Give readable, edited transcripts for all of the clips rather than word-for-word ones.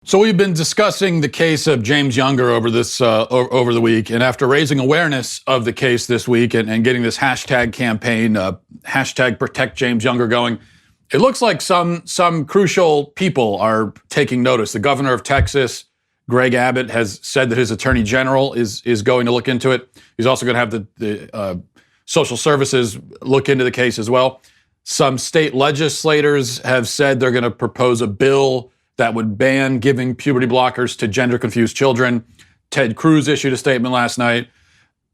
So we've been discussing the case of James Younger over the week, and after raising awareness of the case this week and getting this hashtag campaign, hashtag Protect James Younger going, it looks like some crucial people are taking notice. The governor of Texas, Greg Abbott, has said that his attorney general is going to look into it. He's also going to have the social services look into the case as well. Some state legislators have said they're going to propose a bill that would ban giving puberty blockers to gender-confused children. Ted Cruz issued a statement last night.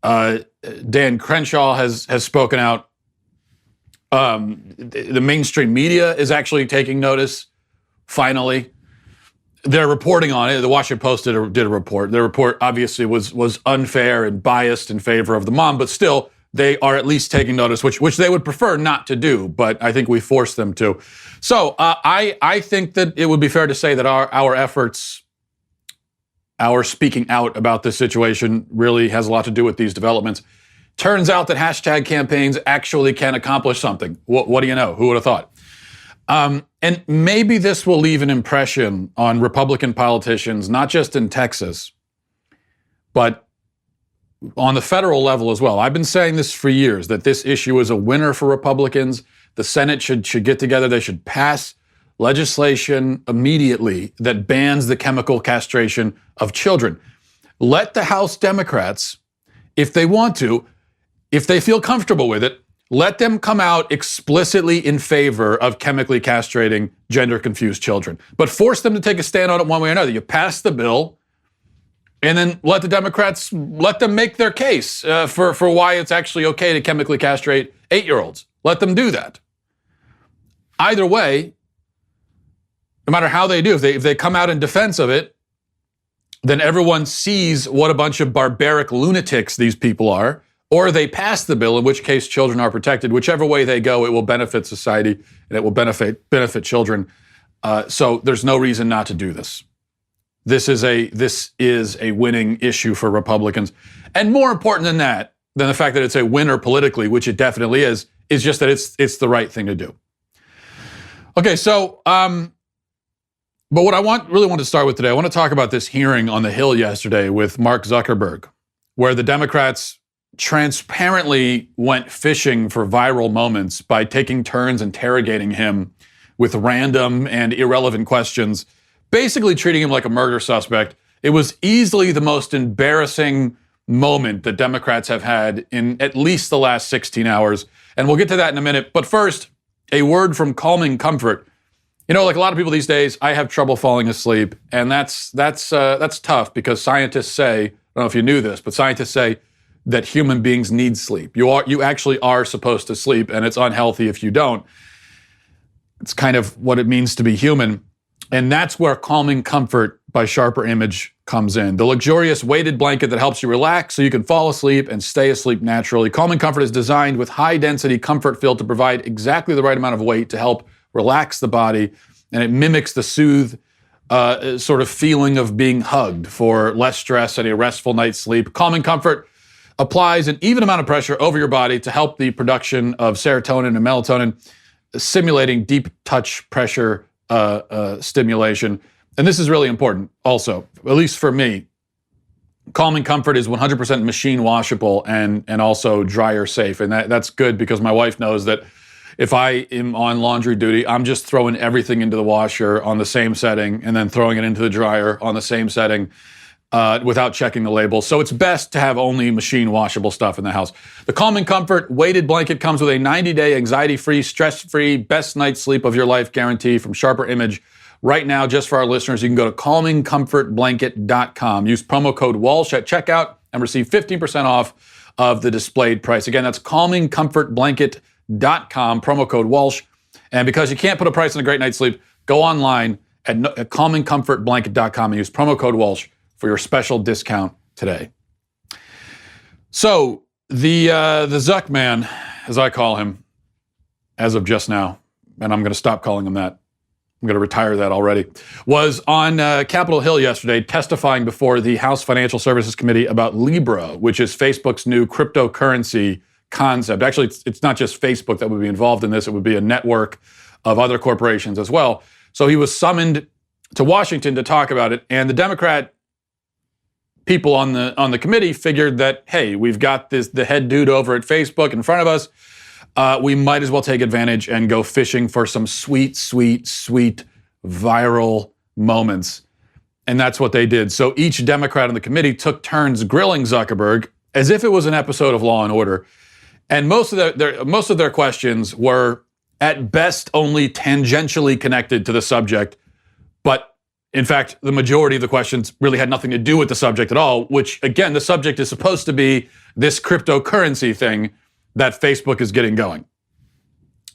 Dan Crenshaw has spoken out. The mainstream media is actually taking notice, finally. They're reporting on it. The Washington Post did a report. Their report obviously was unfair and biased in favor of the mom, but still, they are at least taking notice, which they would prefer not to do, but I think we force them to. So I think that it would be fair to say that our efforts, our speaking out about this situation really has a lot to do with these developments. Turns out that hashtag campaigns actually can accomplish something. What do you know? Who would have thought? And maybe this will leave an impression on Republican politicians, not just in Texas, but on the federal level as well. I've been saying this for years, that this issue is a winner for Republicans. The Senate should get together. They should pass legislation immediately that bans the chemical castration of children. Let the House Democrats, if they want to, if they feel comfortable with it, let them come out explicitly in favor of chemically castrating gender-confused children. But force them to take a stand on it one way or another. You pass the bill, and then let the Democrats, let them make their case for why it's actually okay to chemically castrate 8-year-olds. Let them do that. Either way, no matter how they do, if they come out in defense of it, then everyone sees what a bunch of barbaric lunatics these people are, or they pass the bill, in which case children are protected. Whichever way they go, it will benefit society and it will benefit children. So there's no reason not to do this. This is a winning issue for Republicans. And more important than that, than the fact that it's a winner politically, which it definitely is just that it's the right thing to do. Okay, so, but what I really want to start with today, I want to talk about this hearing on the Hill yesterday with Mark Zuckerberg, where the Democrats transparently went fishing for viral moments by taking turns interrogating him with random and irrelevant questions, basically treating him like a murder suspect. It was easily the most embarrassing moment that Democrats have had in at least the last 16 hours. And we'll get to that in a minute. But first, a word from calming comfort. You know, like a lot of people these days, I have trouble falling asleep. And that's tough because scientists say, I don't know if you knew this, but scientists say that human beings need sleep. You actually are supposed to sleep, and it's unhealthy if you don't. It's kind of what it means to be human. And that's where Calming Comfort by Sharper Image comes in. The luxurious weighted blanket that helps you relax so you can fall asleep and stay asleep naturally. Calming Comfort is designed with high-density comfort fill to provide exactly the right amount of weight to help relax the body, and it mimics the soothe sort of feeling of being hugged for less stress and a restful night's sleep. Calming Comfort applies an even amount of pressure over your body to help the production of serotonin and melatonin, simulating deep touch pressure stimulation. And this is really important also, at least for me. Calming Comfort is 100% machine washable and also dryer safe. And that's good because my wife knows that if I am on laundry duty, I'm just throwing everything into the washer on the same setting and then throwing it into the dryer on the same setting without checking the label. So it's best to have only machine washable stuff in the house. The Calming Comfort weighted blanket comes with a 90-day anxiety-free, stress-free, best night's sleep of your life guarantee from Sharper Image. Right now, just for our listeners, you can go to calmingcomfortblanket.com. Use promo code Walsh at checkout and receive 15% off of the displayed price. Again, that's calmingcomfortblanket.com, promo code Walsh. And because you can't put a price on a great night's sleep, go online at calmingcomfortblanket.com and use promo code Walsh for your special discount today. So the Zuck man, as I call him, as of just now, and I'm going to stop calling him that, I'm going to retire that already, was on Capitol Hill yesterday testifying before the House Financial Services Committee about Libra, which is Facebook's new cryptocurrency concept. Actually, it's not just Facebook that would be involved in this. It would be a network of other corporations as well. So he was summoned to Washington to talk about it, and the Democrat people on the committee figured that, hey, we've got the head dude over at Facebook in front of us. We might as well take advantage and go fishing for some sweet, sweet, sweet viral moments. And that's what they did. So each Democrat on the committee took turns grilling Zuckerberg as if it was an episode of Law and Order. And most of their questions were at best only tangentially connected to the subject. But in fact, the majority of the questions really had nothing to do with the subject at all, which again, the subject is supposed to be this cryptocurrency thing that Facebook is getting going.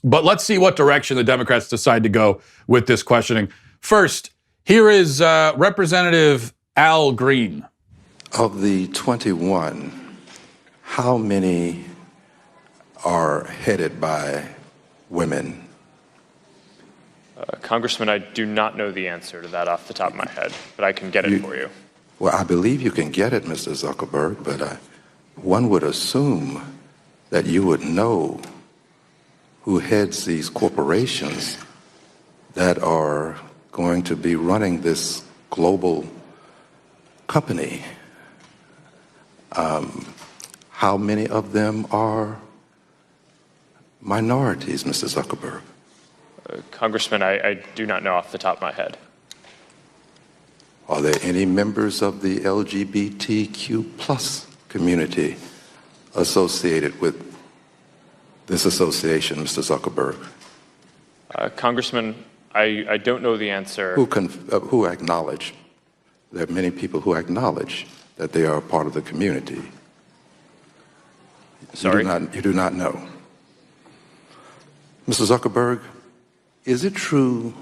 But let's see what direction the Democrats decide to go with this questioning. First, here is Representative Al Green. Of the 21, how many are headed by women? Congressman, I do not know the answer to that off the top of my head, but I can get it for you. Well, I believe you can get it, Mr. Zuckerberg, but one would assume that you would know who heads these corporations that are going to be running this global company. How many of them are minorities, Mr. Zuckerberg? Congressman, I do not know off the top of my head. Are there any members of the LGBTQ plus community associated with this association, Mr. Zuckerberg? Congressman, I don't know the answer. Who acknowledge? There are many people who acknowledge that they are a part of the community. Sorry? You do not know. Mr. Zuckerberg, is it true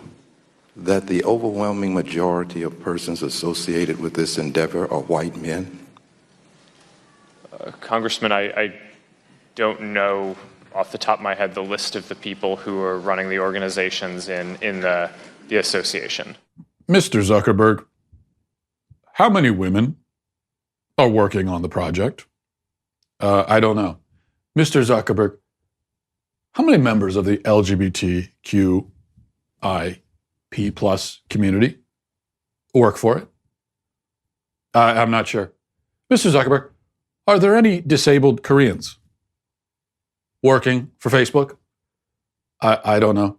that the overwhelming majority of persons associated with this endeavor are white men? Congressman, I don't know off the top of my head the list of the people who are running the organizations in the association. Mr. Zuckerberg, how many women are working on the project? I don't know. Mr. Zuckerberg, how many members of the LGBTQIP plus community work for it? I'm not sure. Mr. Zuckerberg, are there any disabled Koreans working for Facebook? I don't know.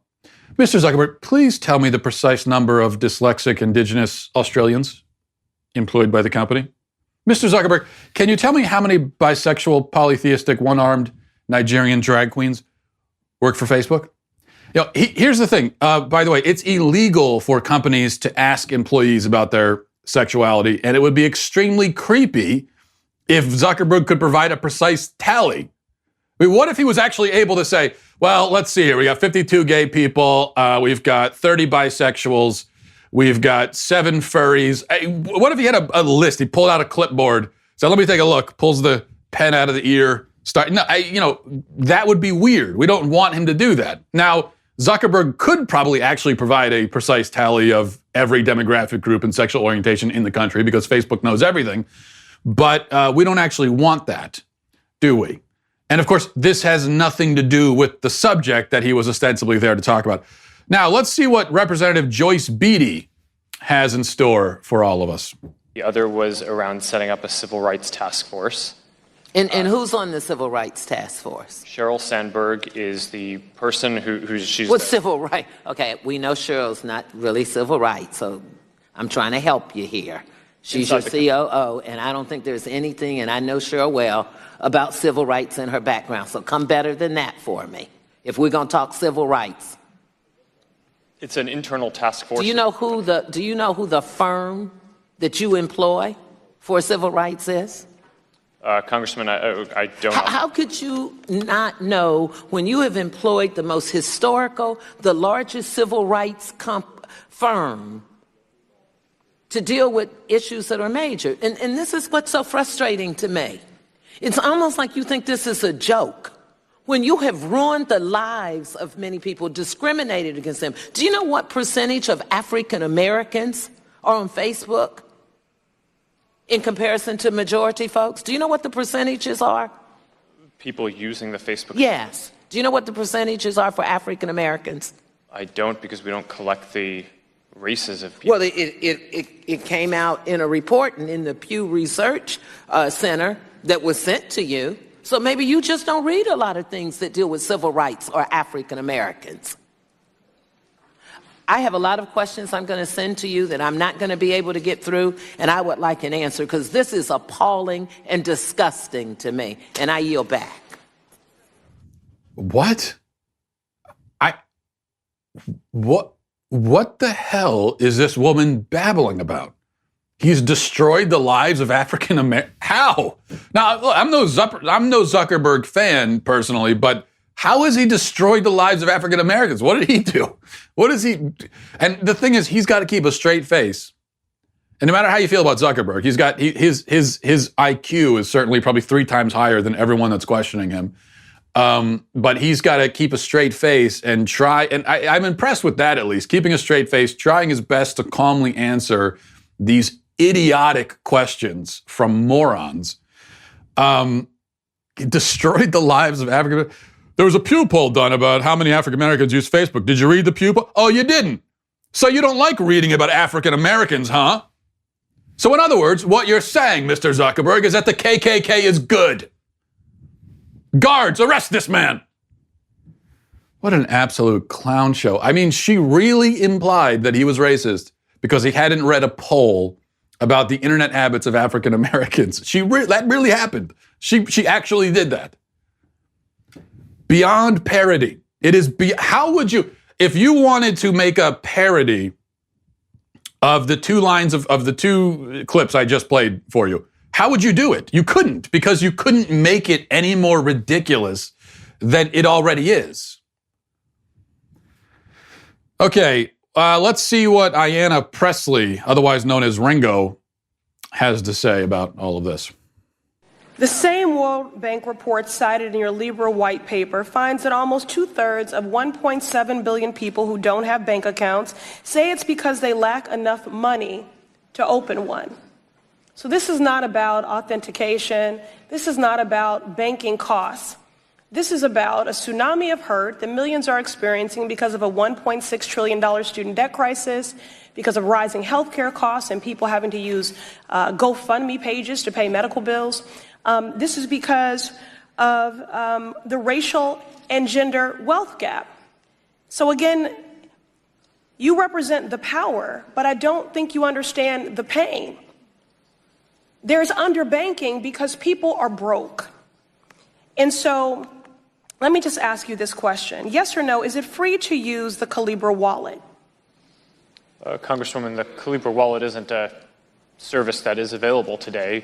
Mr. Zuckerberg, please tell me the precise number of dyslexic Indigenous Australians employed by the company. Mr. Zuckerberg, can you tell me how many bisexual, polytheistic, one-armed Nigerian drag queens work for Facebook? You know, here's the thing. By the way, it's illegal for companies to ask employees about their sexuality, and it would be extremely creepy if Zuckerberg could provide a precise tally. I mean, what if he was actually able to say, well, let's see here. We got 52 gay people. We've got 30 bisexuals. We've got 7 furries. What if he had a list? He pulled out a clipboard. So let me take a look. Pulls the pen out of the ear. That would be weird. We don't want him to do that. Now, Zuckerberg could probably actually provide a precise tally of every demographic group and sexual orientation in the country because Facebook knows everything. But we don't actually want that, do we? And of course, this has nothing to do with the subject that he was ostensibly there to talk about. Now, let's see what Representative Joyce Beatty has in store for all of us. The other was around setting up a civil rights task force. And who's on the civil rights task force? Sheryl Sandberg is the person she's... What's civil rights? Okay, we know Cheryl's not really civil rights, so I'm trying to help you here. She's your COO, and I don't think there's anything, and I know Cheryl well, about civil rights in her background. So come better than that for me, if we're going to talk civil rights. It's an internal task force. Do you know who the firm that you employ for civil rights is? Congressman, I don't know. How could you not know when you have employed the most historical, the largest civil rights firm to deal with issues that are major? And this is what's so frustrating to me. It's almost like you think this is a joke when you have ruined the lives of many people, discriminated against them. Do you know what percentage of African Americans are on Facebook in comparison to majority folks? Do you know what the percentages are? People using the Facebook? Yes. Do you know what the percentages are for African Americans? I don't, because we don't collect the races of people. Well, it came out in a report and in the Pew Research Center that was sent to you. So maybe you just don't read a lot of things that deal with civil rights or African Americans. I have a lot of questions I'm going to send to you that I'm not going to be able to get through, and I would like an answer because this is appalling and disgusting to me. And I yield back. What? What the hell is this woman babbling about? He's destroyed the lives of African Americans. How? Now, look, I'm no Zuckerberg fan personally, but how has he destroyed the lives of African Americans? What did he do? What is he? And the thing is, he's got to keep a straight face. And no matter how you feel about Zuckerberg, his IQ is certainly probably 3 times higher than everyone that's questioning him. But he's got to keep a straight face and try. And I'm impressed with that, at least, keeping a straight face, trying his best to calmly answer these idiotic questions from morons. He destroyed the lives of African. There was a Pew poll done about how many African Americans use Facebook. Did you read the Pew poll? Oh, you didn't. So you don't like reading about African Americans, huh? So in other words, what you're saying, Mr. Zuckerberg, is that the KKK is good. Guards, arrest this man. What an absolute clown show. I mean, she really implied that he was racist because he hadn't read a poll about the internet habits of African Americans. That really happened. She actually did that. Beyond parody. How would you, if you wanted to make a parody of the 2 lines of the 2 clips I just played for you, how would you do it? You couldn't, because you couldn't make it any more ridiculous than it already is. Okay, let's see what Ayanna Pressley, otherwise known as Ringo, has to say about all of this. The same World Bank report cited in your Libra white paper finds that almost 2/3 of 1.7 billion people who don't have bank accounts say it's because they lack enough money to open one. So this is not about authentication. This is not about banking costs. This is about a tsunami of hurt that millions are experiencing because of a $1.6 trillion student debt crisis, because of rising healthcare costs and people having to use GoFundMe pages to pay medical bills. This is because of the racial and gender wealth gap. So again, you represent the power, but I don't think you understand the pain. There's underbanking because people are broke. And so let me just ask you this question. Yes or no, is it free to use the Calibra wallet? Congresswoman, the Calibra wallet isn't a service that is available today.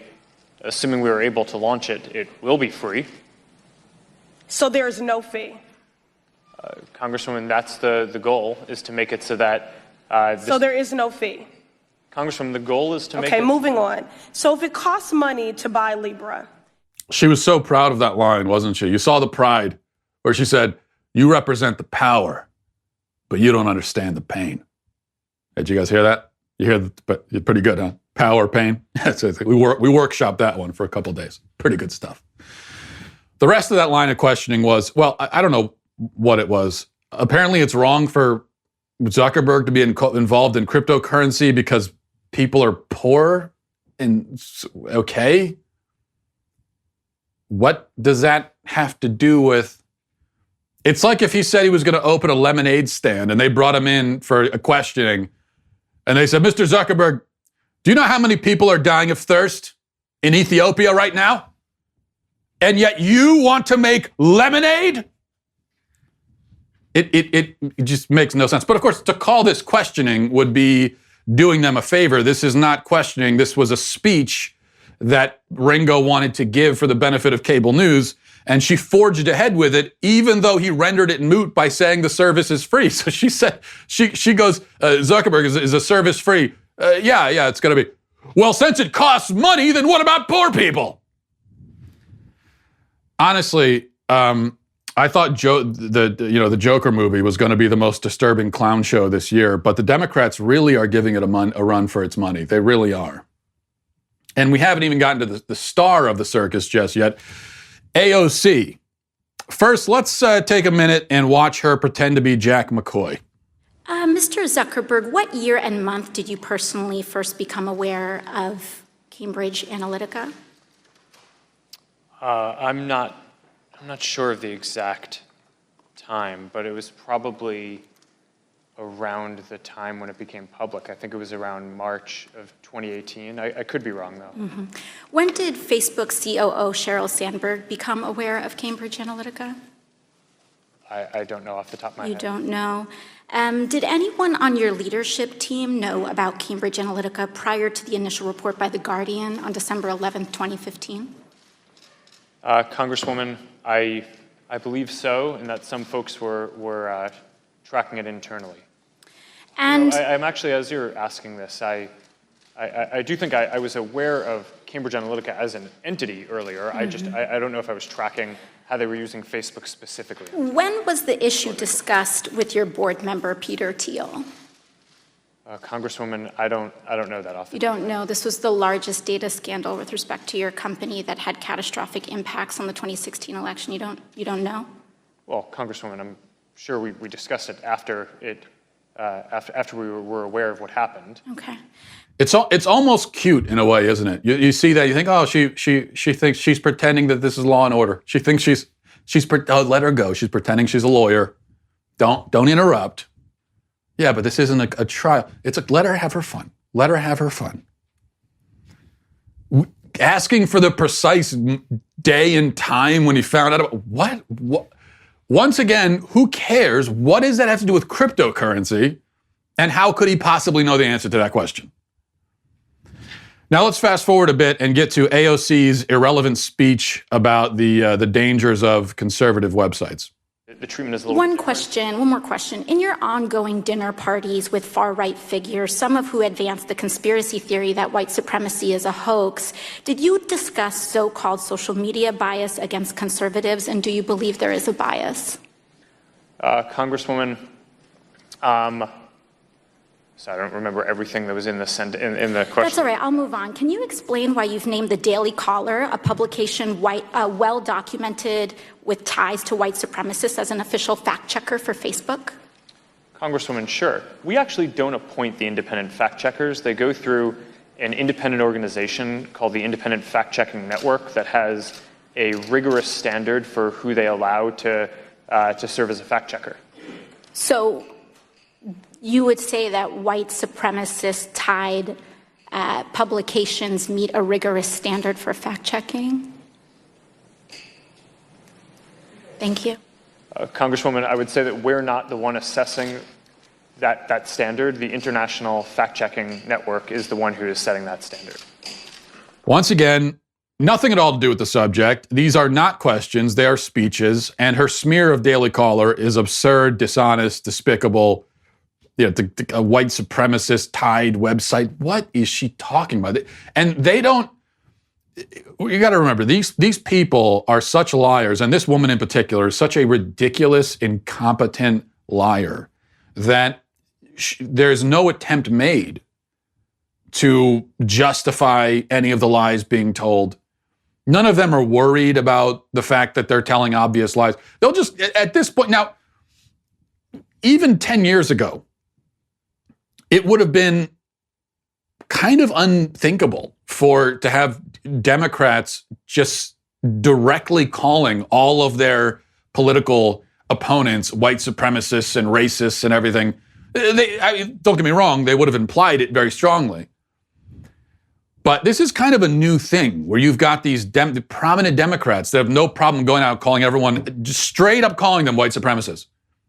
Assuming we were able to launch it, it will be free. So there is no fee? Congresswoman, that's the goal, is to make it so that... So there is no fee? Congresswoman, the goal is to make it... Okay, moving on. So if it costs money to buy Libra... She was so proud of that line, wasn't she? You saw the pride where she said, you represent the power, but you don't understand the pain. Did you guys hear that? You hear, but you're pretty good, huh? Power, pain. We workshopped that one for a couple of days. Pretty good stuff. The rest of that line of questioning was, well, I don't know what it was. Apparently it's wrong for Zuckerberg to be involved in cryptocurrency because people are poor and okay. What does that have to do with? It's like if he said he was going to open a lemonade stand and they brought him in for a questioning and they said, Mr. Zuckerberg, do you know how many people are dying of thirst in Ethiopia right now? And yet you want to make lemonade? It just makes no sense. But of course, to call this questioning would be doing them a favor. This is not questioning. This was a speech that Ringo wanted to give for the benefit of cable news, and she forged ahead with it, even though he rendered it moot by saying the service is free. So she said, she goes, Zuckerberg, is a service free? Yeah, it's going to be. Well, since it costs money, then what about poor people? Honestly, I thought the Joker movie was going to be the most disturbing clown show this year, but the Democrats really are giving it a run for its money. They really are. And we haven't even gotten to the star of the circus just yet, AOC. First, let's take a minute and watch her pretend to be Jack McCoy. Mr. Zuckerberg, what year and month did you personally first become aware of Cambridge Analytica? I'm not sure of the exact time, but it was probably around the time when it became public. I think it was around March of 2018. I could be wrong, though. Mm-hmm. When did Facebook COO Sheryl Sandberg become aware of Cambridge Analytica? I don't know off the top of my head. You don't know. Did anyone on your leadership team know about Cambridge Analytica prior to the initial report by The Guardian on December 11th, 2015? Congresswoman, I believe so, and that some folks were tracking it internally. And I'm actually, as you're asking this, I do think I was aware of Cambridge Analytica as an entity earlier. Mm-hmm. I don't know if I was tracking how they were using Facebook specifically. when was the issue discussed with your board member, Peter Thiel? Congresswoman, I don't know that off the You don't know. This was the largest data scandal with respect to your company that had catastrophic impacts on the 2016 election. You don't know? Well, Congresswoman, I'm sure we discussed it after we were aware of what happened. Okay. It's almost cute in a way, isn't it? You see that, you think, oh, she thinks she's pretending that this is law and order. She thinks let her go. She's pretending she's a lawyer. Don't interrupt. Yeah, but this isn't a trial. Let her have her fun. Let her have her fun. Asking for the precise day and time when he found out about what? Once again, who cares? What does that have to do with cryptocurrency? And how could he possibly know the answer to that question? Now let's fast forward a bit and get to AOC's irrelevant speech about the dangers of conservative websites. The treatment is a little One different. more question. In your ongoing dinner parties with far-right figures, some of who advanced the conspiracy theory that white supremacy is a hoax, did you discuss so-called social media bias against conservatives, and do you believe there is a bias? Congresswoman, so I don't remember everything that was in the question. That's all right. I'll move on. Can you explain why you've named the Daily Caller, a publication well-documented with ties to white supremacists, as an official fact-checker for Facebook? Congresswoman, sure. We actually don't appoint the independent fact-checkers. They go through an independent organization called the Independent Fact-Checking Network that has a rigorous standard for who they allow to serve as a fact-checker. So you would say that white supremacist-tied publications meet a rigorous standard for fact-checking? Thank you. Congresswoman, I would say that we're not the one assessing that standard. The International Fact-Checking Network is the one who is setting that standard. Once again, nothing at all to do with the subject. These are not questions, they are speeches, and her smear of Daily Caller is absurd, dishonest, despicable. A white supremacist tied website. What is she talking about? And they don't, you got to remember, these people are such liars, and this woman in particular is such a ridiculous, incompetent liar that there's no attempt made to justify any of the lies being told. None of them are worried about the fact that they're telling obvious lies. They'll just, at this point, now, even 10 years ago, it would have been kind of unthinkable to have Democrats just directly calling all of their political opponents white supremacists and racists and everything. Don't get me wrong, they would have implied it very strongly. But this is kind of a new thing where you've got these prominent Democrats that have no problem going out calling everyone, just straight up calling them white supremacists.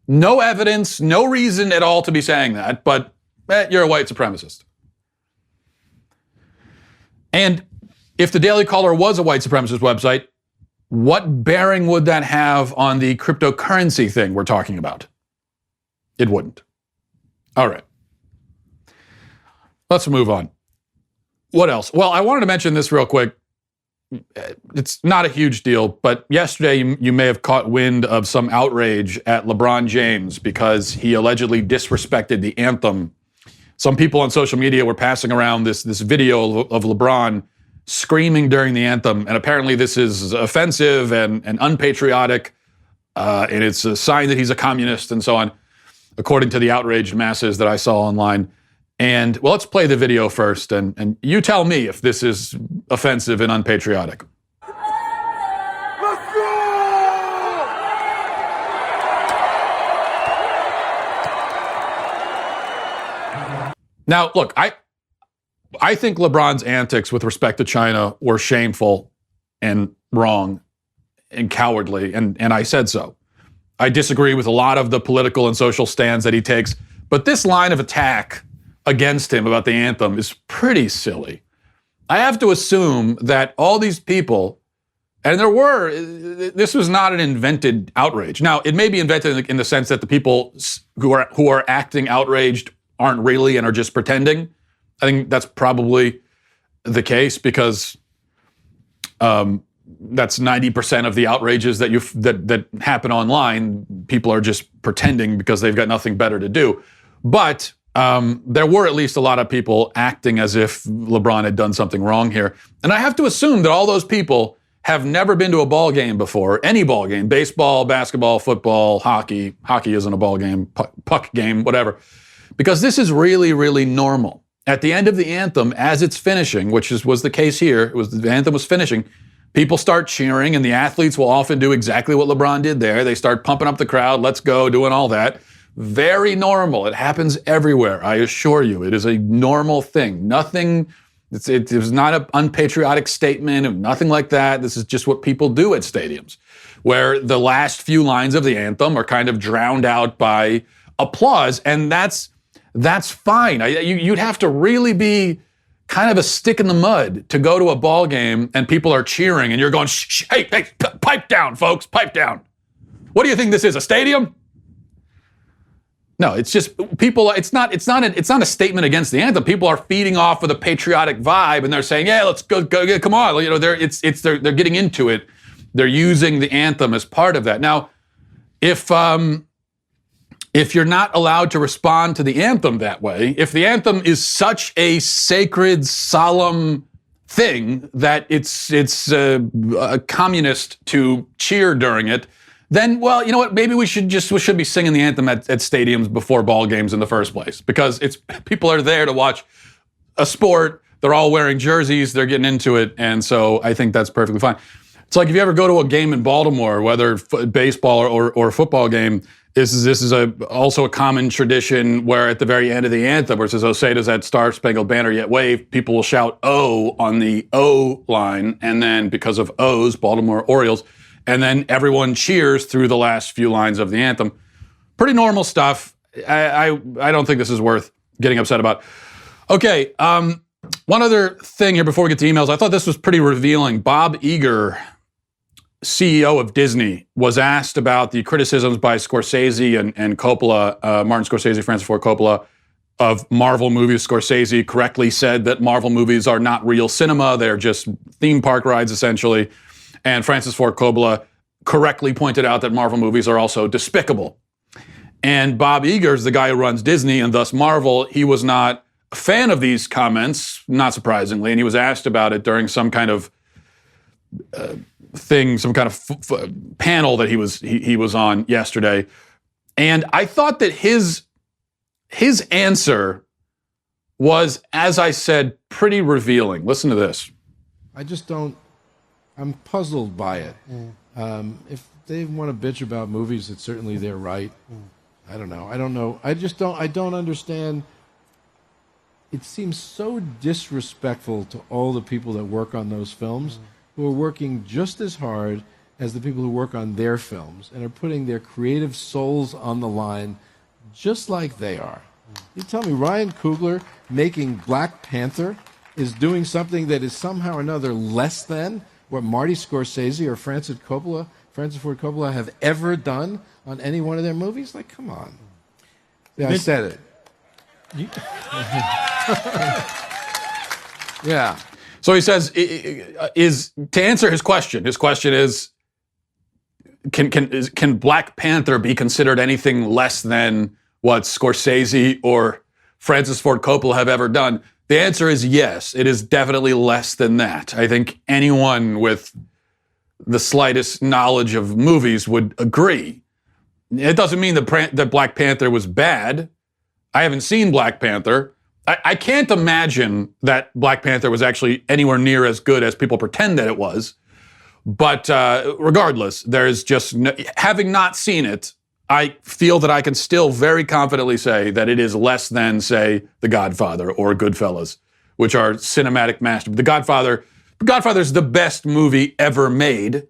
No evidence, no reason at all to be saying that, but you're a white supremacist. And if the Daily Caller was a white supremacist website, what bearing would that have on the cryptocurrency thing we're talking about? It wouldn't. All right. Let's move on. What else? Well, I wanted to mention this real quick. It's not a huge deal, but yesterday you may have caught wind of some outrage at LeBron James because he allegedly disrespected the anthem. Some people on social media were passing around this video of LeBron screaming during the anthem, and apparently this is offensive and unpatriotic, and it's a sign that he's a communist and so on. according to the outraged masses that I saw online. And, well, let's play the video first, and you tell me if this is offensive and unpatriotic. Let's go! Now, look, I think LeBron's antics with respect to China were shameful and wrong and cowardly, and I said so. I disagree with a lot of the political and social stands that he takes, but this line of attack against him about the anthem is pretty silly. I have to assume that all these people, and this was not an invented outrage. Now, it may be invented in the sense that the people who are acting outraged aren't really and are just pretending. I think that's probably the case because that's 90% of the outrages that happen online. People are just pretending because they've got nothing better to do. But there were at least a lot of people acting as if LeBron had done something wrong here. And I have to assume that all those people have never been to a ball game before, any ball game, baseball, basketball, football, hockey. Hockey isn't a ball game, puck game, whatever. Because this is really, really normal. At the end of the anthem, as it's finishing, which was the case here, the anthem was finishing, people start cheering, and the athletes will often do exactly what LeBron did there. They start pumping up the crowd, let's go, doing all that. Very normal. It happens everywhere, I assure you. It is a normal thing. Nothing, it was not an unpatriotic statement, nothing like that. This is just what people do at stadiums, where the last few lines of the anthem are kind of drowned out by applause, and that's fine. You'd have to really be kind of a stick in the mud to go to a ball game and people are cheering and you're going, shh, hey, pipe down, folks, pipe down. What do you think this is, a stadium? No, it's just people. It's not a statement against the anthem. People are feeding off of the patriotic vibe and they're saying, yeah, let's go, come on. You know, they're getting into it. They're using the anthem as part of that. Now, if you're not allowed to respond to the anthem that way, if the anthem is such a sacred, solemn thing that it's a communist to cheer during it, then, well, you know what? Maybe we should be singing the anthem at stadiums before ball games in the first place, because people are there to watch a sport. They're all wearing jerseys. They're getting into it, and so I think that's perfectly fine. It's like if you ever go to a game in Baltimore, whether baseball or a football game. This is also a common tradition where at the very end of the anthem, where it says, "Oh, say does that Star-Spangled Banner yet wave," people will shout "Oh" on the O line, and then because of O's, Baltimore Orioles, and then everyone cheers through the last few lines of the anthem. Pretty normal stuff. I don't think this is worth getting upset about. Okay, one other thing here before we get to emails. I thought this was pretty revealing. Bob Iger, CEO of Disney, was asked about the criticisms by Scorsese and Coppola, Martin Scorsese, Francis Ford Coppola, of Marvel movies. Scorsese correctly said that Marvel movies are not real cinema. They're just theme park rides, essentially. And Francis Ford Coppola correctly pointed out that Marvel movies are also despicable. And Bob Iger is the guy who runs Disney and thus Marvel. He was not a fan of these comments, not surprisingly, and he was asked about it during some kind of thing, some kind of panel that he was on yesterday, and I thought that his answer was, as I said, pretty revealing. Listen to this. I'm puzzled by it. If they want to bitch about movies, it's certainly their right. I don't know. I don't understand. It seems so disrespectful to all the people that work on those films, who are working just as hard as the people who work on their films and are putting their creative souls on the line just like they are. You tell me Ryan Coogler making Black Panther is doing something that is somehow or another less than what Marty Scorsese or Francis Ford Coppola have ever done on any one of their movies? Like, come on. Yeah, I said it. Yeah. So he says, to answer his question is, can Black Panther be considered anything less than what Scorsese or Francis Ford Coppola have ever done? The answer is yes. It is definitely less than that. I think anyone with the slightest knowledge of movies would agree. It doesn't mean that Black Panther was bad. I haven't seen Black Panther. I can't imagine that Black Panther was actually anywhere near as good as people pretend that it was. But regardless, there's just, having not seen it, I feel that I can still very confidently say that it is less than, say, The Godfather or Goodfellas, which are cinematic masterpieces. The Godfather is the best movie ever made,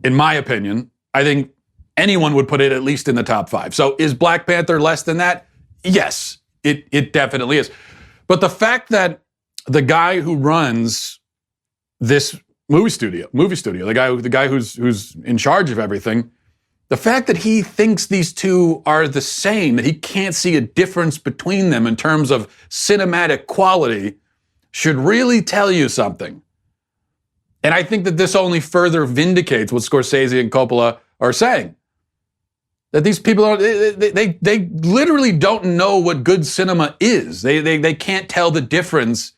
in my opinion. I think anyone would put it at least in the top 5. So is Black Panther less than that? Yes, it definitely is. But the fact that the guy who runs this movie studio, the guy who's in charge of everything, the fact that he thinks these two are the same, that he can't see a difference between them in terms of cinematic quality, should really tell you something. And I think that this only further vindicates what Scorsese and Coppola are saying. That these people they literally don't know what good cinema is. They can't tell the difference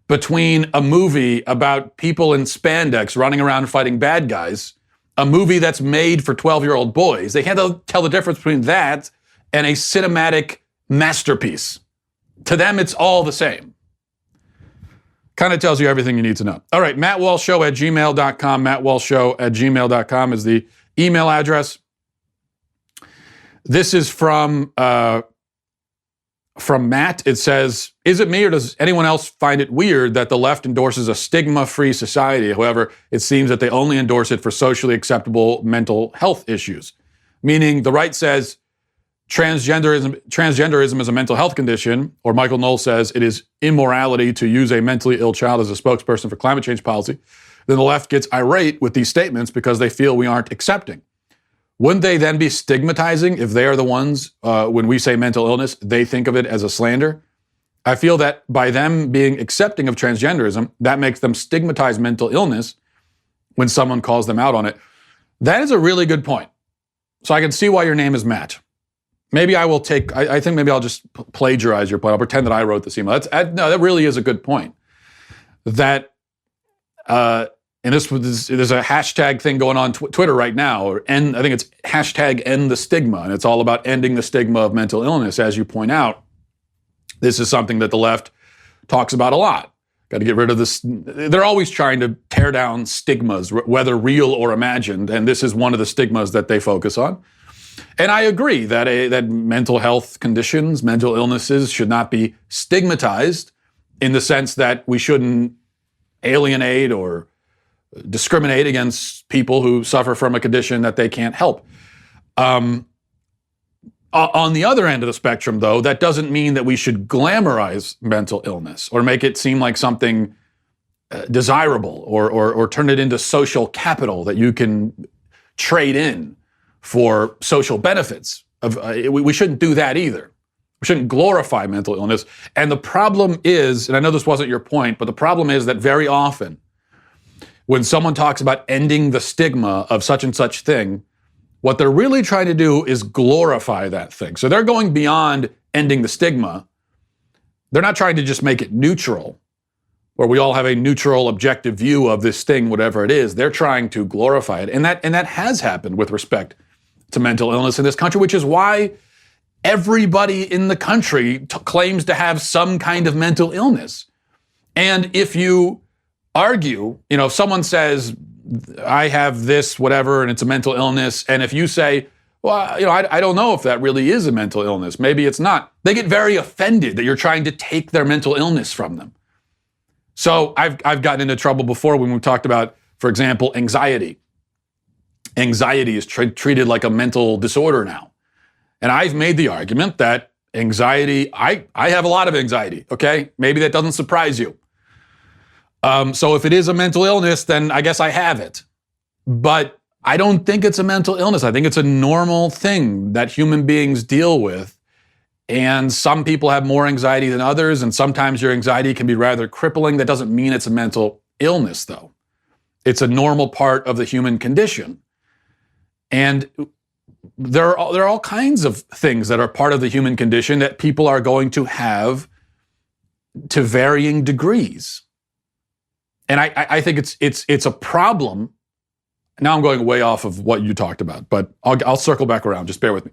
between a movie about people in spandex running around fighting bad guys, a movie that's made for 12-year-old boys. They can't tell the difference between that and a cinematic masterpiece. To them, it's all the same. Kind of tells you everything you need to know. All right, mattwalshshow@gmail.com. mattwalshshow@gmail.com is the email address. This is from Matt. It says, is it me or does anyone else find it weird that the left endorses a stigma-free society? However, it seems that they only endorse it for socially acceptable mental health issues. Meaning the right says transgenderism is a mental health condition, or Michael Knoll says it is immorality to use a mentally ill child as a spokesperson for climate change policy. Then the left gets irate with these statements because they feel we aren't accepting. Wouldn't they then be stigmatizing if they are the ones, when we say mental illness, they think of it as a slander? I feel that by them being accepting of transgenderism, that makes them stigmatize mental illness when someone calls them out on it. That is a really good point. So I can see why your name is Matt. Maybe I will I think maybe I'll just plagiarize your point. I'll pretend that I wrote this email. No, that really is a good point. That, and there's a hashtag thing going on Twitter right now, I think it's hashtag end the stigma, and it's all about ending the stigma of mental illness. As you point out, this is something that the left talks about a lot. Got to get rid of this. They're always trying to tear down stigmas, whether real or imagined, and this is one of the stigmas that they focus on. And I agree that mental health conditions, mental illnesses should not be stigmatized in the sense that we shouldn't alienate or discriminate against people who suffer from a condition that they can't help. On the other end of the spectrum, though, that doesn't mean that we should glamorize mental illness or make it seem like something desirable or turn it into social capital that you can trade in for social benefits. We shouldn't do that either. We shouldn't glorify mental illness. And the problem is, and I know this wasn't your point, but the problem is that very often when someone talks about ending the stigma of such and such thing, what they're really trying to do is glorify that thing. So they're going beyond ending the stigma. They're not trying to just make it neutral, where we all have a neutral, objective view of this thing, whatever it is. They're trying to glorify it. And that has happened with respect to mental illness in this country, which is why everybody in the country claims to have some kind of mental illness. And if you argue, if someone says, I have this, whatever, and it's a mental illness, and if you say, well, I don't know if that really is a mental illness, maybe it's not, they get very offended that you're trying to take their mental illness from them. So I've gotten into trouble before when we talked about, for example, anxiety. Anxiety is treated like a mental disorder now. And I've made the argument that anxiety, I have a lot of anxiety, okay? Maybe that doesn't surprise you. So if it is a mental illness, then I guess I have it. But I don't think it's a mental illness. I think it's a normal thing that human beings deal with. And some people have more anxiety than others, and sometimes your anxiety can be rather crippling. That doesn't mean it's a mental illness, though. It's a normal part of the human condition. And there are all kinds of things that are part of the human condition that people are going to have to varying degrees. And I think it's a problem. now I'm going way off of what you talked about, but I'll circle back around. Just bear with me.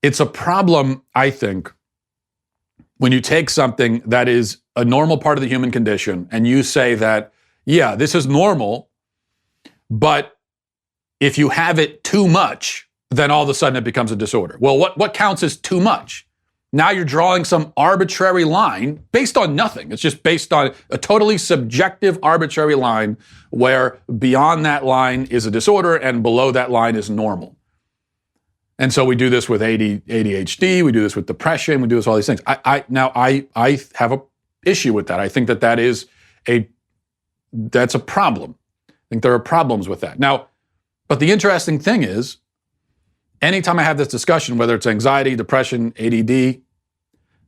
It's a problem, I think, when you take something that is a normal part of the human condition and you say that, yeah, this is normal, but if you have it too much, then all of a sudden it becomes a disorder. Well, what counts as too much? Now you're drawing some arbitrary line based on nothing. It's just based on a totally subjective, arbitrary line where beyond that line is a disorder and below that line is normal. And so we do this with ADHD, we do this with depression, we do this with all these things. I have an issue with that. I think that's a problem. I think there are problems with that. Now, but the interesting thing is, anytime I have this discussion, whether it's anxiety, depression, ADD,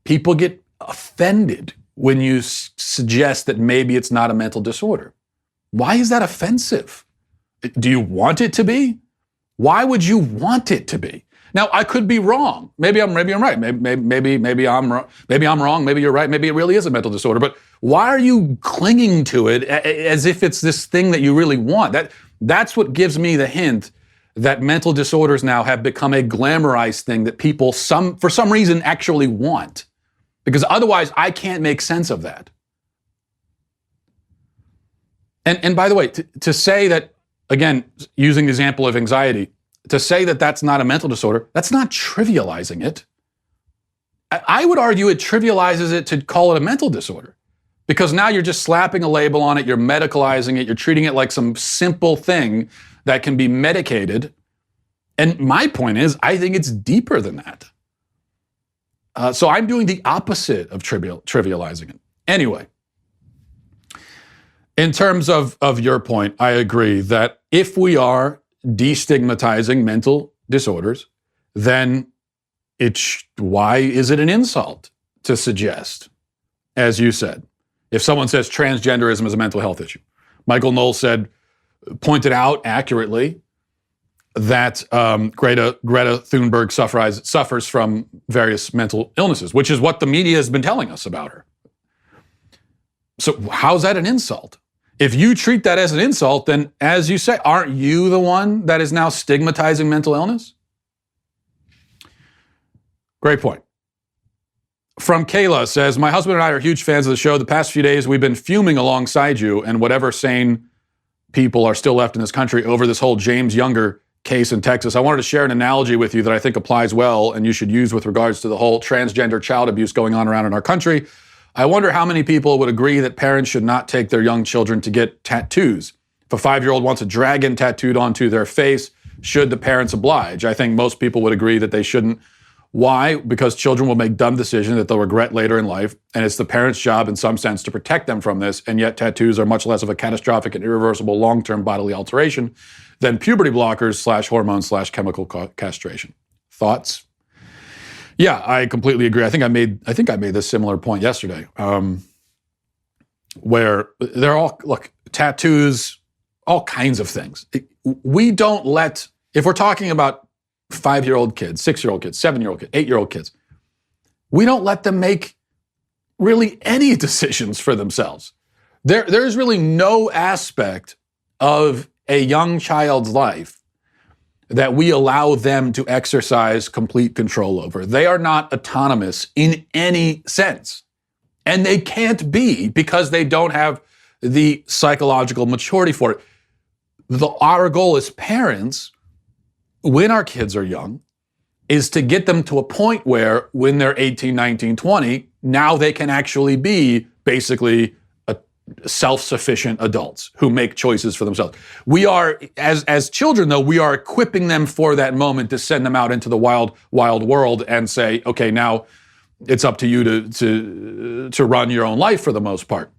people get offended when you suggest that maybe it's not a mental disorder. Why is that offensive? Do you want it to be? Why would you want it to be? Now, I could be wrong. Maybe I'm right. Maybe I'm wrong. Maybe I'm wrong. Maybe you're right. Maybe it really is a mental disorder. But why are you clinging to it as if it's this thing that you really want? That's what gives me the hint that mental disorders now have become a glamorized thing that people, for some reason, actually want. Because otherwise, I can't make sense of that. And by the way, to say that, again, using the example of anxiety, to say that that's not a mental disorder, that's not trivializing it. I would argue it trivializes it to call it a mental disorder. Because now you're just slapping a label on it, you're medicalizing it, you're treating it like some simple thing that can be medicated. And my point is, I think it's deeper than that. So I'm doing the opposite of trivializing it. Anyway, in terms of your point, I agree that if we are destigmatizing mental disorders, then why is it an insult to suggest, as you said, if someone says transgenderism is a mental health issue? Michael Knoll pointed out accurately that Greta Thunberg suffers from various mental illnesses, which is what the media has been telling us about her. So how's that an insult? If you treat that as an insult, then as you say, aren't you the one that is now stigmatizing mental illness? Great point. From Kayla says, my husband and I are huge fans of the show. The past few days, we've been fuming alongside you and whatever sane people are still left in this country over this whole James Younger case in Texas. I wanted to share an analogy with you that I think applies well and you should use with regards to the whole transgender child abuse going on around in our country. I wonder how many people would agree that parents should not take their young children to get tattoos. If a 5-year-old wants a dragon tattooed onto their face, should the parents oblige? I think most people would agree that they shouldn't. Why? Because children will make dumb decisions that they'll regret later in life, and it's the parents' job in some sense to protect them from this, and yet tattoos are much less of a catastrophic and irreversible long-term bodily alteration than puberty blockers / hormones / chemical castration. Thoughts? Yeah, I completely agree. I think I made this similar point yesterday, where they're all, look, tattoos, all kinds of things. We don't let, if we're talking about 5-year-old kids, 6-year-old kids, 7-year-old kids, 8-year-old kids, we don't let them make really any decisions for themselves. There's really no aspect of a young child's life that we allow them to exercise complete control over. They are not autonomous in any sense. And they can't be because they don't have the psychological maturity for it. Our goal as parents, when our kids are young, is to get them to a point where when they're 18, 19, 20, now they can actually be basically self-sufficient adults who make choices for themselves. We are, as children though, we are equipping them for that moment to send them out into the wild world and say, okay, now it's up to you to run your own life for the most part.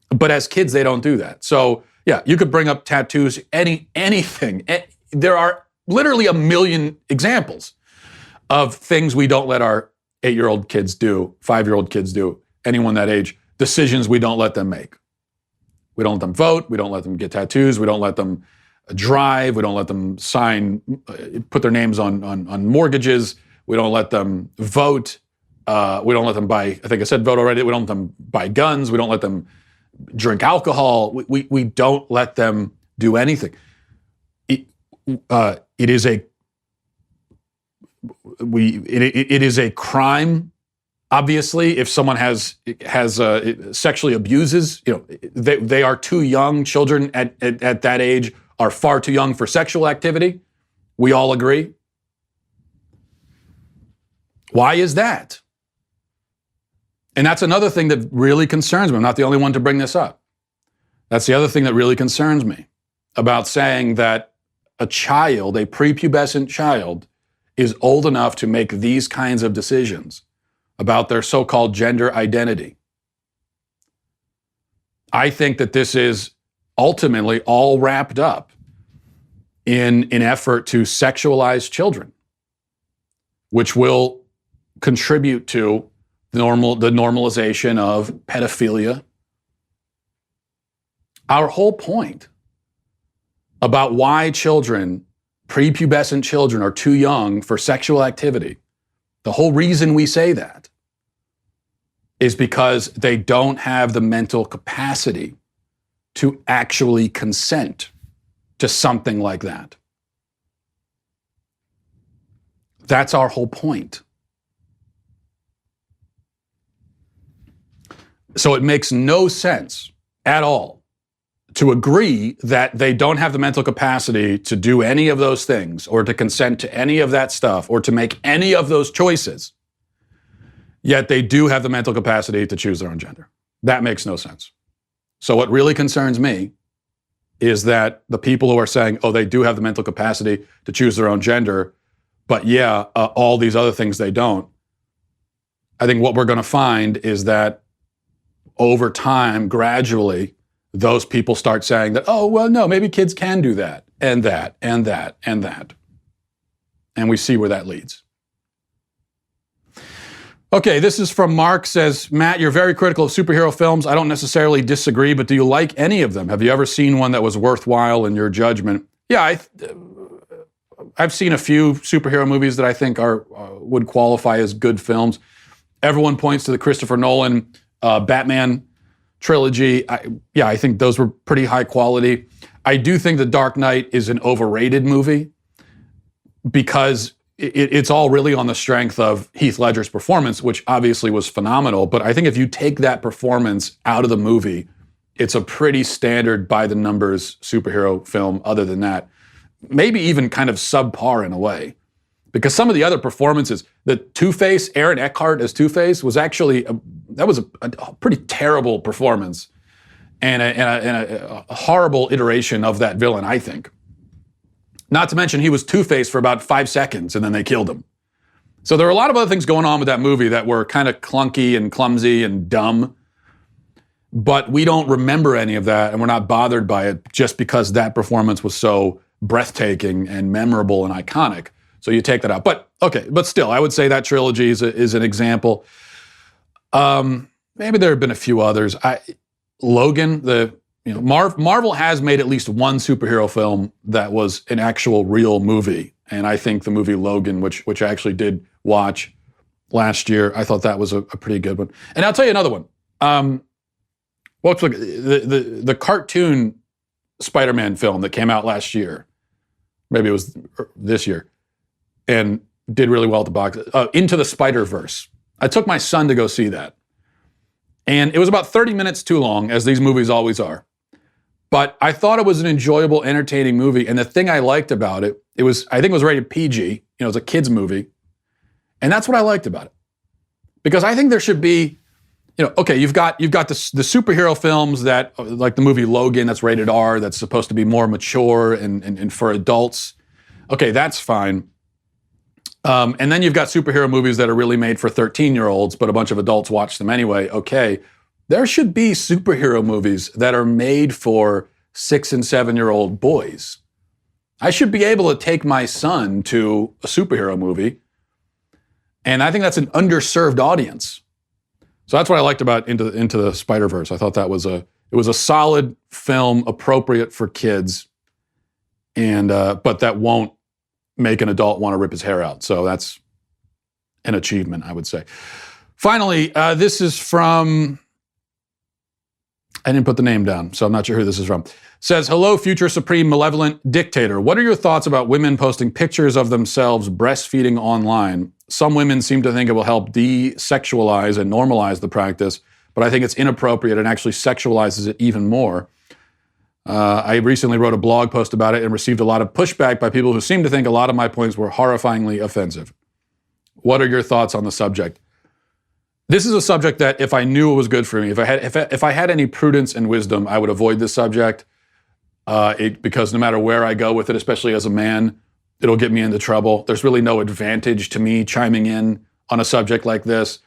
But as kids, they don't do that. So yeah, you could bring up tattoos, anything. There are literally a million examples of things we don't let our 8-year-old kids do, 5-year-old kids do, anyone that age, decisions we don't let them make. We don't let them vote, we don't let them get tattoos, we don't let them drive, we don't let them put their names on mortgages, we don't let them vote, we don't let them buy, I think I said vote already, we don't let them buy guns, we don't let them drink alcohol, we don't let them do anything. It is a crime. Obviously, if someone has sexually abuses, they are too young. Children at that age are far too young for sexual activity. We all agree. Why is that? And that's another thing that really concerns me. I'm not the only one to bring this up. That's the other thing that really concerns me about saying that a child, a prepubescent child, is old enough to make these kinds of decisions about their so-called gender identity. I think that this is ultimately all wrapped up in an effort to sexualize children, which will contribute to the normalization of pedophilia. Our whole point about why prepubescent children are too young for sexual activity, the whole reason we say that is because they don't have the mental capacity to actually consent to something like that. That's our whole point. So it makes no sense at all to agree that they don't have the mental capacity to do any of those things or to consent to any of that stuff or to make any of those choices, yet they do have the mental capacity to choose their own gender. That makes no sense. So what really concerns me is that the people who are saying, oh, they do have the mental capacity to choose their own gender, but all these other things they don't. I think what we're going to find is that over time, gradually, those people start saying that, oh, well, no, maybe kids can do that, and that, and that, and that. And we see where that leads. Okay, this is from Mark, says, Matt, you're very critical of superhero films. I don't necessarily disagree, but do you like any of them? Have you ever seen one that was worthwhile in your judgment? Yeah, I've seen a few superhero movies that I think would qualify as good films. Everyone points to the Christopher Nolan Batman trilogy. I think those were pretty high quality. I do think The Dark Knight is an overrated movie because it's all really on the strength of Heath Ledger's performance, which obviously was phenomenal. But I think if you take that performance out of the movie, it's a pretty standard by-the-numbers superhero film other than that. Maybe even kind of subpar in a way. Because some of the other performances, the Two-Face, Aaron Eckhart as Two-Face, was actually, that was a pretty terrible performance and a horrible iteration of that villain, I think. Not to mention he was Two-Face for about 5 seconds and then they killed him. So there were a lot of other things going on with that movie that were kind of clunky and clumsy and dumb. But we don't remember any of that and we're not bothered by it just because that performance was so breathtaking and memorable and iconic. So you take that out. But okay, but still, I would say that trilogy is an example. Maybe there have been a few others. Logan, Marvel has made at least one superhero film that was an actual real movie. And I think the movie Logan, which I actually did watch last year, I thought that was a pretty good one. And I'll tell you another one. The cartoon Spider-Man film that came out last year, maybe it was this year, and did really well at the box. Into the Spider-Verse. I took my son to go see that. And it was about 30 minutes too long, as these movies always are. But I thought it was an enjoyable, entertaining movie. And the thing I liked about it, I think it was rated PG. It was a kid's movie. And that's what I liked about it. Because I think there should be, okay, you've got the superhero films that, like the movie Logan, that's rated R, that's supposed to be more mature and for adults. Okay, that's fine. And then you've got superhero movies that are really made for 13-year-olds, but a bunch of adults watch them anyway. Okay, there should be superhero movies that are made for 6- and 7-year-old boys. I should be able to take my son to a superhero movie, and I think that's an underserved audience. So that's what I liked about Into the Spider-Verse. I thought it was a solid film, appropriate for kids, and but that won't make an adult want to rip his hair out. So that's an achievement, I would say. Finally, this is from I didn't put the name down, so I'm not sure who this is from. Says, hello, future supreme malevolent dictator. What are your thoughts about women posting pictures of themselves breastfeeding online? Some women seem to think it will help desexualize and normalize the practice, but I think it's inappropriate and actually sexualizes it even more. I recently wrote a blog post about it and received a lot of pushback by people who seem to think a lot of my points were horrifyingly offensive. What are your thoughts on the subject? This is a subject that if I knew it was good for me, if I had any prudence and wisdom, I would avoid this subject because no matter where I go with it, especially as a man, it'll get me into trouble. There's really no advantage to me chiming in on a subject like this.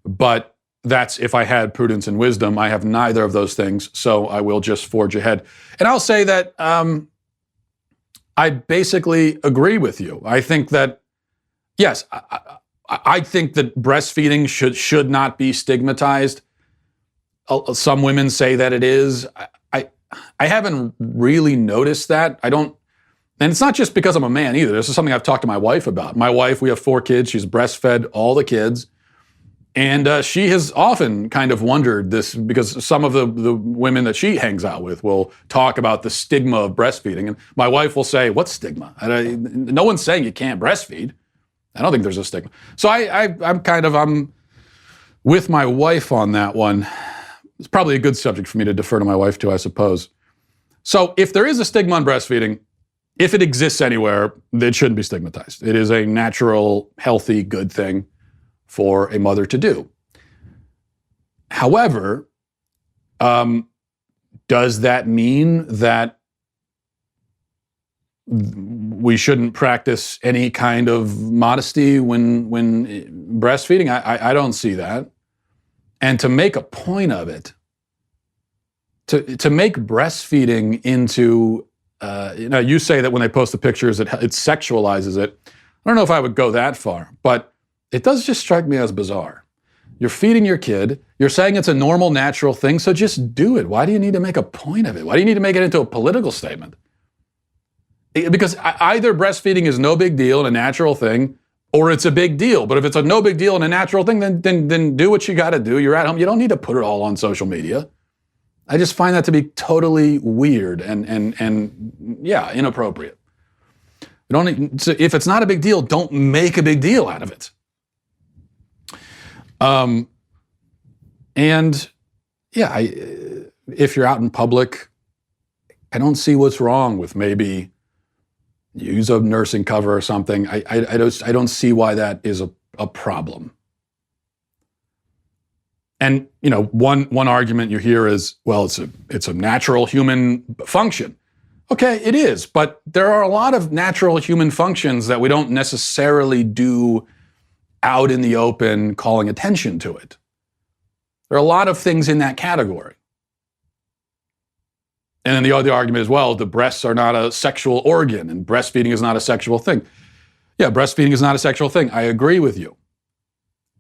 But that's if I had prudence and wisdom. I have neither of those things, so I will just forge ahead. And I'll say that I basically agree with you. I think that, yes, I think that breastfeeding should not be stigmatized. Some women say that it is. I haven't really noticed that. I don't, and it's not just because I'm a man either. This is something I've talked to my wife about. My wife, we have 4 kids. She's breastfed all the kids. And she has often kind of wondered this because some of the women that she hangs out with will talk about the stigma of breastfeeding. And my wife will say, what's stigma? No one's saying you can't breastfeed. I don't think there's a stigma. So I'm with my wife on that one. It's probably a good subject for me to defer to my wife to, I suppose. So if there is a stigma on breastfeeding, if it exists anywhere, it shouldn't be stigmatized. It is a natural, healthy, good thing for a mother to do. However, does that mean that we shouldn't practice any kind of modesty when breastfeeding? I don't see that. And to make a point of it, to make breastfeeding into, you say that when they post the pictures, it sexualizes it. I don't know if I would go that far, but it does just strike me as bizarre. You're feeding your kid. You're saying it's a normal, natural thing, so just do it. Why do you need to make a point of it? Why do you need to make it into a political statement? Because either breastfeeding is no big deal and a natural thing, or it's a big deal. But if it's a no big deal and a natural thing, then do what you got to do. You're at home. You don't need to put it all on social media. I just find that to be totally weird and yeah, inappropriate. If it's not a big deal, don't make a big deal out of it. And yeah, if you're out in public, I don't see what's wrong with maybe use a nursing cover or something. I don't see why that is a problem. And one argument you hear is, well, it's a natural human function. Okay, it is, but there are a lot of natural human functions that we don't necessarily do out in the open calling attention to it. There are a lot of things in that category. And then the other argument is, well, the breasts are not a sexual organ and breastfeeding is not a sexual thing. Yeah, breastfeeding is not a sexual thing. I agree with you.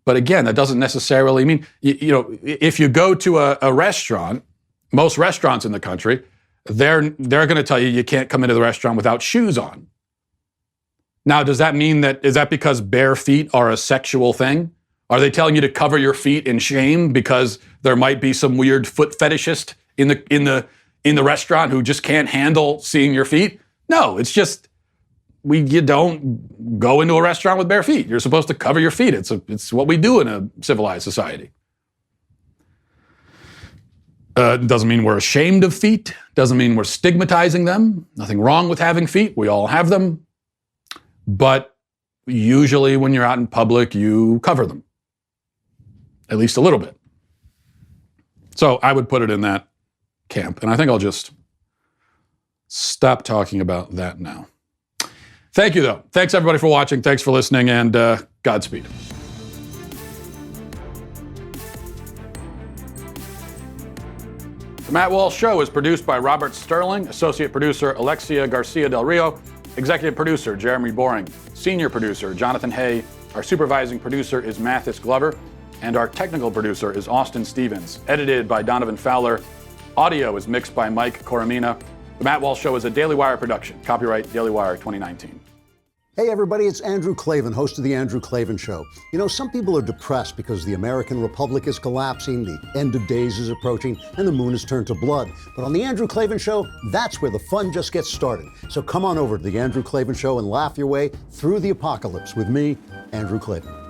But again, that doesn't necessarily mean, if you go to a restaurant, most restaurants in the country, they're going to tell you can't come into the restaurant without shoes on. Now, is that because bare feet are a sexual thing? Are they telling you to cover your feet in shame because there might be some weird foot fetishist in the restaurant who just can't handle seeing your feet? No, it's just you don't go into a restaurant with bare feet. You're supposed to cover your feet. It's what we do in a civilized society. Doesn't mean we're ashamed of feet. Doesn't mean we're stigmatizing them. Nothing wrong with having feet. We all have them. But usually when you're out in public, you cover them. At least a little bit. So I would put it in that camp. And I think I'll just stop talking about that now. Thank you, though. Thanks, everybody, for watching. Thanks for listening, and Godspeed. The Matt Walsh Show is produced by Robert Sterling, associate producer Alexia Garcia Del Rio, executive producer Jeremy Boring, senior producer Jonathan Hay, our supervising producer is Mathis Glover, and our technical producer is Austin Stevens, edited by Donovan Fowler. Audio is mixed by Mike Coromina. The Matt Walsh Show is a Daily Wire production. Copyright Daily Wire 2019. Hey everybody, it's Andrew Klavan, host of The Andrew Klavan Show. You know, some people are depressed because the American Republic is collapsing, the end of days is approaching, and the moon has turned to blood. But on The Andrew Klavan Show, that's where the fun just gets started. So come on over to The Andrew Klavan Show and laugh your way through the apocalypse with me, Andrew Klavan.